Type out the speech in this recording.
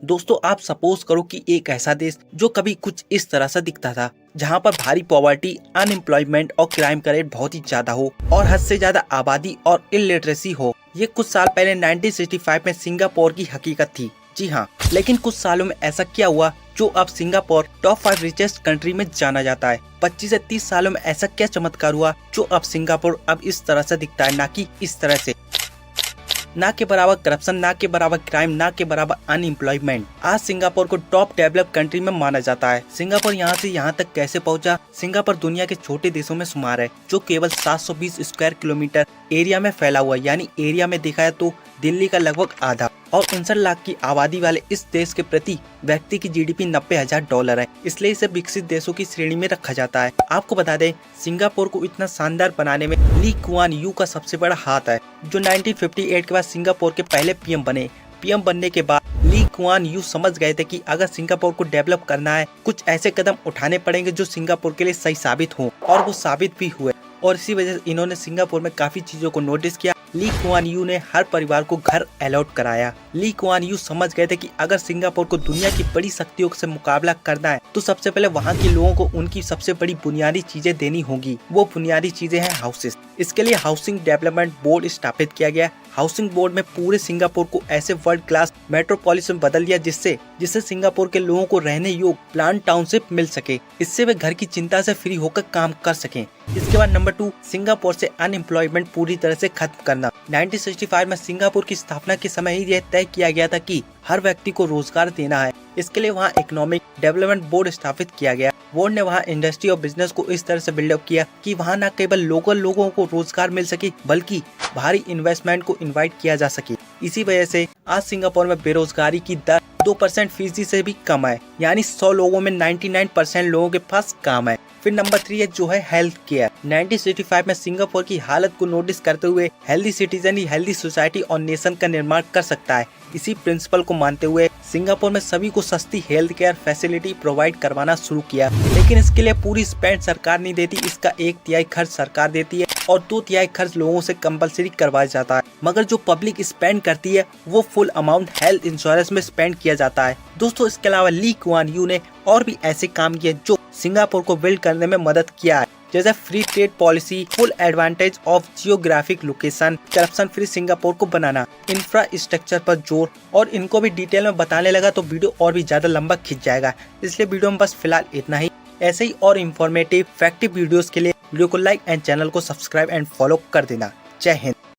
दोस्तों आप सपोज करो कि एक ऐसा देश जो कभी कुछ इस तरह से दिखता था, जहाँ पर भारी पॉवर्टी, अनएम्प्लॉयमेंट और क्राइम का रेट बहुत ही ज्यादा हो और हद से ज्यादा आबादी और इलिटरेसी हो। ये कुछ साल पहले 1965 में सिंगापुर की हकीकत थी। जी हाँ, लेकिन कुछ सालों में ऐसा क्या हुआ जो अब सिंगापुर टॉप 5 रिचेस्ट कंट्री में जाना जाता है। 25 से 30 सालों में ऐसा क्या चमत्कार हुआ जो अब सिंगापुर अब इस तरह से दिखता है, ना कि इस तरह से। ना के बराबर करप्शन, ना के बराबर क्राइम, ना के बराबर अनएम्प्लॉयमेंट। आज सिंगापुर को टॉप डेवलप कंट्री में माना जाता है। सिंगापुर यहाँ से यहाँ तक कैसे पहुँचा? सिंगापुर दुनिया के छोटे देशों में शुमार है, जो केवल 720 स्क्वायर किलोमीटर एरिया में फैला हुआ, यानी एरिया में देखा है तो दिल्ली का लगभग आधा। और 59 लाख की आबादी वाले इस देश के प्रति व्यक्ति की जीडीपी $90,000 है, इसलिए इसे विकसित देशों की श्रेणी में रखा जाता है। आपको बता दें, सिंगापुर को इतना शानदार बनाने में ली कुआन यू का सबसे बड़ा हाथ है, जो 1958 के बाद सिंगापुर के पहले पीएम बने। पीएम बनने के बाद ली कुआन यू समझ गए थे कि अगर सिंगापुर को डेवलप करना है, कुछ ऐसे कदम उठाने पड़ेंगे जो सिंगापुर के लिए सही साबित हों, और वो साबित भी हुए। और इसी वजह से इन्होंने सिंगापुर में काफी चीजों को नोटिस किया। ली कुआन यू ने हर परिवार को घर अलॉट कराया। ली कुआन यू समझ गए थे कि अगर सिंगापुर को दुनिया की बड़ी शक्तियों से मुकाबला करना है, तो सबसे पहले वहाँ के लोगों को उनकी सबसे बड़ी बुनियादी चीजें देनी होगी। वो बुनियादी चीजें हैं हाउसेस। इसके लिए हाउसिंग डेवलपमेंट बोर्ड स्थापित किया गया। हाउसिंग बोर्ड में पूरे सिंगापुर को ऐसे वर्ल्ड क्लास मेट्रोपोलिस में बदल दिया जिससे सिंगापुर के लोगों को रहने योग्य प्लान टाउनशिप मिल सके। इससे वे घर की चिंता से फ्री होकर काम कर सकें। इसके बाद नंबर 2, सिंगापुर से अनएम्प्लॉयमेंट पूरी तरह से खत्म करना। 1965 में सिंगापुर की स्थापना के समय ही यह तय किया गया था कि हर व्यक्ति को रोजगार देना है। इसके लिए वहाँ इकोनॉमिक डेवलपमेंट बोर्ड स्थापित किया गया। बोर्ड ने वहाँ इंडस्ट्री और बिजनेस को इस तरह से बिल्डअप किया कि वहाँ न केवल लोकल लोगों को रोजगार मिल सके, बल्कि भारी इन्वेस्टमेंट को इनवाइट किया जा सके। इसी वजह से आज सिंगापुर में बेरोजगारी की दर 2% फीसदी से भी कम है, यानी 100 लोगों में 99% लोगों के पास काम है। फिर नंबर 3 है जो है हेल्थ केयर। 1965 में सिंगापुर की हालत को नोटिस करते हुए हेल्दी सिटीजन ही हेल्दी सोसाइटी और नेशन का निर्माण कर सकता है। इसी प्रिंसिपल को मानते हुए सिंगापुर में सभी को सस्ती हेल्थ केयर फैसिलिटी प्रोवाइड करवाना शुरू किया। लेकिन इसके लिए पूरी स्पेंड सरकार नहीं देती, इसका 1/3 खर्च सरकार देती है और 2/3 खर्च लोगों से कंपलसरी करवाया जाता है। मगर जो पब्लिक स्पेंड करती है वो फुल अमाउंट हेल्थ इंश्योरेंस में स्पेंड किया जाता है। दोस्तों इसके अलावा ली कुआन यू ने और भी ऐसे काम किए जो सिंगापुर को बिल्ड करने में मदद किया है, जैसे free trade policy, full advantage of geographic location, corruption free Singapore को बनाना, इंफ्रास्ट्रक्चर पर जोर। और इनको भी डिटेल में बताने लगा तो वीडियो और भी ज्यादा लंबा खिंच जाएगा, इसलिए वीडियो में बस फिलहाल इतना ही। ऐसे ही और इन्फॉर्मेटिव फैक्टिव वीडियोस के लिए वीडियो को लाइक एंड चैनल को सब्सक्राइब एंड फॉलो कर देना। जय हिंद।